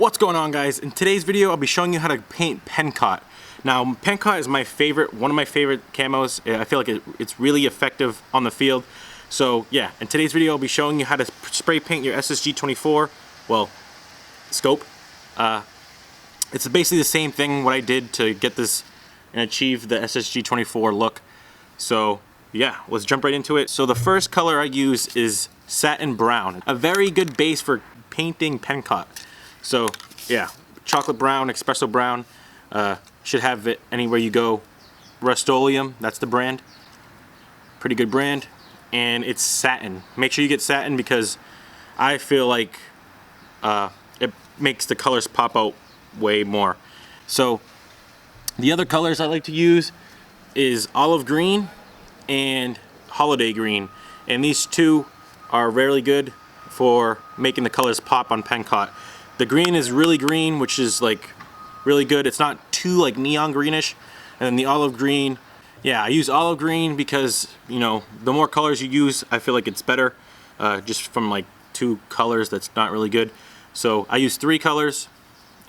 What's going on, guys? In today's video I'll be showing you how to paint PENCOTT. Now PENCOTT is my favorite, one of my favorite camos. I feel like it's really effective on the field. So yeah, in today's video I'll be showing you how to spray paint your SSG24, well, scope. It's basically the same thing what I did to get this and achieve the SSG24 look. So yeah, let's jump right into it. So the first color I use is satin brown, a very good base for painting PENCOTT. So yeah, chocolate brown, espresso brown, should have it anywhere you go. Rust-Oleum, that's the brand. Pretty good brand. And it's satin. Make sure you get satin because I feel like it makes the colors pop out way more. So the other colors I like to use is olive green and holiday green. And these two are really good for making the colors pop on PENCOTT. The green is really green, which is like really good. It's not too like neon greenish. And then the olive green, yeah, I use olive green because, you know, the more colors you use, I feel like it's better. Just from like two colors, that's not really good. So I use 3 colors.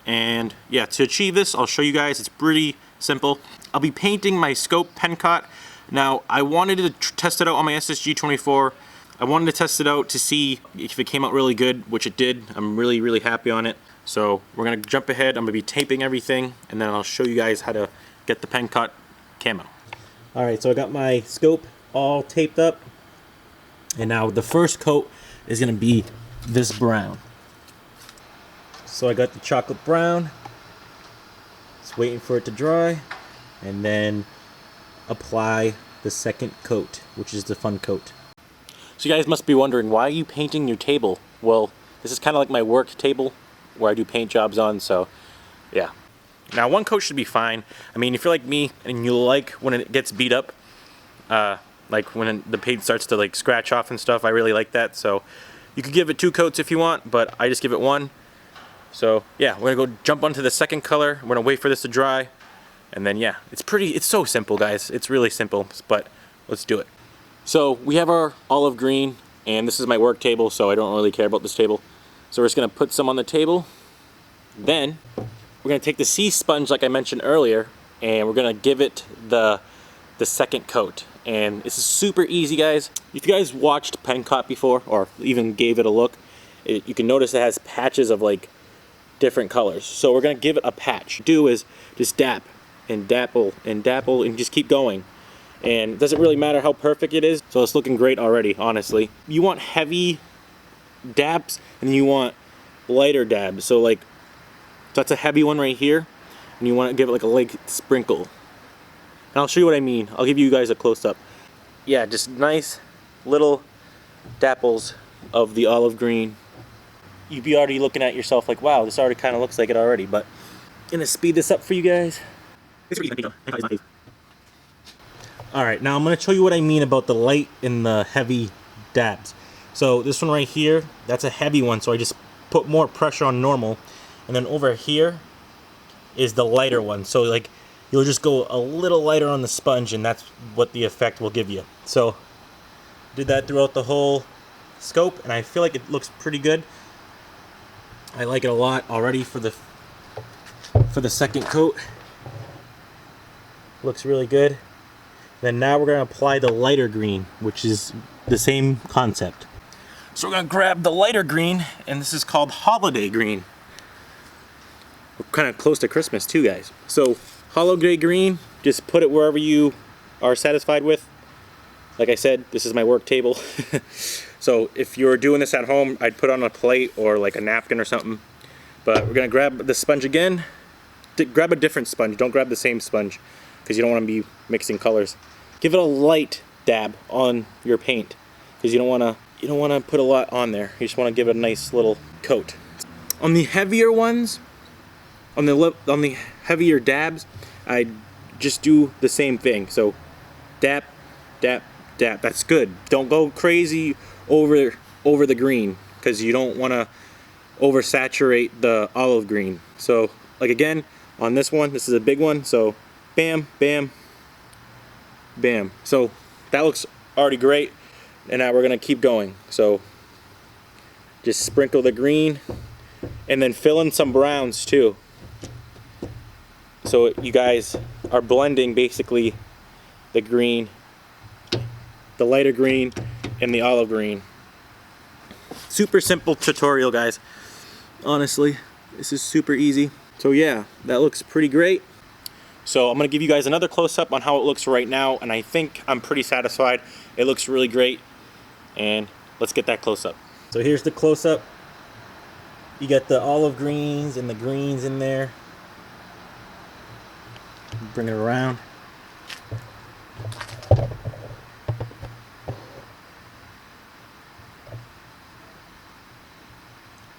And yeah, to achieve this, I'll show you guys. It's pretty simple. I'll be painting my scope PENCOTT. Now, I wanted to test it out on my SSG24. I wanted to test it out to see if it came out really good, which it did. I'm really happy on it. So we're gonna jump ahead. I'm gonna be taping everything, and then I'll show you guys how to get the PENCOTT camo. All right, so I got my scope all taped up, and now the first coat is gonna be this brown. So I got the chocolate brown. Just waiting for it to dry, and then apply the second coat, which is the fun coat. So you guys must be wondering, why are you painting your table? Well, this is kind of like my work table where I do paint jobs on, so yeah. Now 1 coat should be fine. I mean, if you're like me and you like when it gets beat up, like when the paint starts to like scratch off and stuff, I really like that. So you could give it 2 coats if you want, but I just give it 1. So yeah, we're gonna go jump onto the second color. We're gonna wait for this to dry. And then yeah, it's so simple, guys. It's really simple, but let's do it. So we have our olive green, and this is my work table, so I don't really care about this table. So we're just gonna put some on the table. Then we're gonna take the sea sponge like I mentioned earlier, and we're gonna give it the second coat. And this is super easy, guys. If you guys watched PENCOTT before, or even gave it a look, you can notice it has patches of like different colors. So we're gonna give it a patch. What you do is just dap and dapple and dapple and just keep going. And it doesn't really matter how perfect it is, so it's looking great already, honestly. You want heavy dabs, and then you want lighter dabs. So like, that's a heavy one right here, and you want to give it like a light sprinkle. And I'll show you what I mean. I'll give you guys a close-up. Yeah, just nice little dapples of the olive green. You'd be already looking at yourself like, wow, this already kind of looks like it already, but I'm gonna speed this up for you guys. Alright, now I'm going to show you what I mean about the light and the heavy dabs. So this one right here, that's a heavy one, so I just put more pressure on normal. And then over here is the lighter one. So like, you'll just go a little lighter on the sponge, and that's what the effect will give you. So did that throughout the whole scope, and I feel like it looks pretty good. I like it a lot already for the second coat. Looks really good. Then now we're going to apply the lighter green, which is the same concept. So we're going to grab the lighter green, and this is called holiday green. We're kind of close to Christmas too, guys. So holiday green, just put it wherever you are satisfied with. Like I said, this is my work table. So if you're doing this at home, I'd put on a plate or like a napkin or something. But we're going to grab the sponge again. Grab a different sponge. Don't grab the same sponge, because you don't want to be mixing colors. Give it a light dab on your paint, because you don't want to put a lot on there. You just want to give it a nice little coat. On the heavier ones, on the heavier dabs, I just do the same thing. So dap, dap, dap. That's good. Don't go crazy over the green, because you don't want to oversaturate the olive green. So like again, on this one, this is a big one, so bam, bam, bam. So that looks already great, and now we're gonna keep going. So just sprinkle the green and then fill in some browns too. So you guys are blending basically the green, the lighter green, and the olive green. Super simple tutorial, guys. Honestly, this is super easy. So yeah, that looks pretty great. So I'm gonna give you guys another close-up on how it looks right now, and I think I'm pretty satisfied. It looks really great, and let's get that close-up. So here's the close-up. You got the olive greens and the greens in there. Bring it around.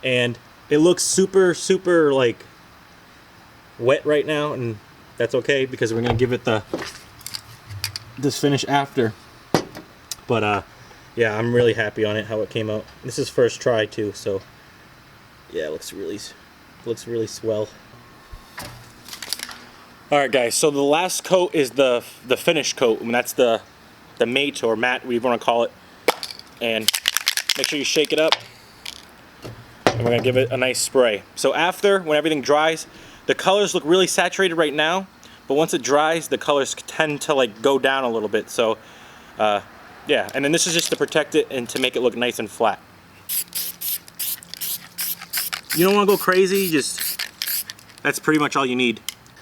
And it looks super like wet right now, and that's okay because we're gonna give it this finish after. But yeah, I'm really happy on it, how it came out. This is first try too, so yeah, it looks really swell. All right, guys. So the last coat is the finish coat, and that's the mate or matte, whatever you want to call it. And make sure you shake it up. And we're gonna give it a nice spray. So after, when everything dries, the colors look really saturated right now, but once it dries, the colors tend to like go down a little bit. So yeah, and then this is just to protect it and to make it look nice and flat. You don't want to go crazy, that's pretty much all you need.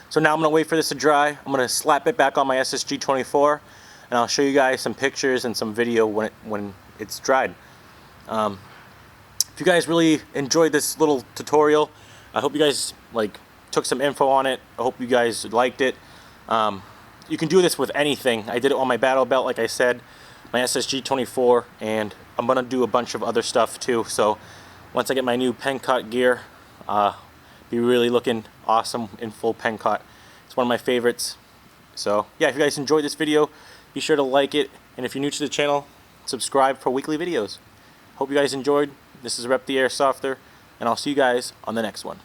So now I'm gonna wait for this to dry. I'm gonna slap it back on my SSG24, and I'll show you guys some pictures and some video when it's dried. If you guys really enjoyed this little tutorial, I hope you guys like took some info on it. I hope you guys liked it. You can do this with anything. I did it on my battle belt, like I said, my SSG24, and I'm gonna do a bunch of other stuff too. So once I get my new PENCOTT gear, be really looking awesome in full PENCOTT. It's one of my favorites. So yeah, if you guys enjoyed this video, be sure to like it, and if you're new to the channel, subscribe for weekly videos. Hope you guys enjoyed. This is Rep the Airsofter, and I'll see you guys on the next one.